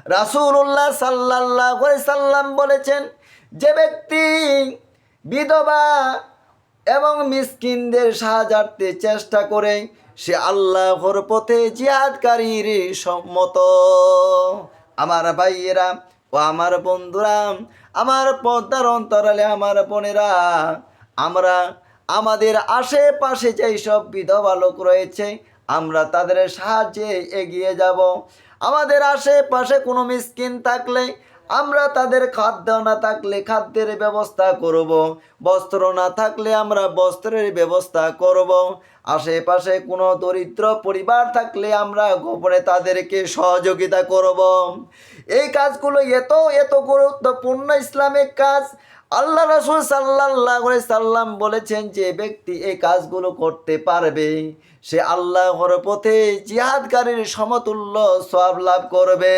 রাসূলুল্লাহ সাল্লাল্লাহু আলাইহি সাল্লাম বলেছেন, যে ব্যক্তি বিধবা এবং মিসকিনদের সাহায্যার্থে চেষ্টা করে সে আল্লাহর পথে জিহাদকারীর সম্মত। আমার ভাইয়েরা ও আমার বন্ধুরা, আমার পর্দার অন্তরালে আমার বোনেরা, আমরা আমাদের আশেপাশে যেই সব বিধবা লোক রয়েছে আমরা তাদের সাহায্যে এগিয়ে যাব। আমাদের আশেপাশে কোনো মিসকিন থাকলে আমরা তাদের খাদ্য না থাকলে খাদ্যের ব্যবস্থা করব, বস্ত্র না থাকলে আমরা বস্ত্রের ব্যবস্থা করব। আশেপাশে কোনো দরিদ্র পরিবার থাকলে আমরা গোপনে তাদেরকে সহযোগিতা করব। এই কাজগুলো এত এত গুরুত্বপূর্ণ ইসলামিক কাজ। আল্লাহ রাসূল সাল্লাল্লাহু আলাইহি সাল্লাম বলেছেন, যে ব্যক্তি এই কাজগুলো করতে পারবে সে আল্লাহর পথে জিহাদকারীর সমতুল্য সওয়াব লাভ করবে।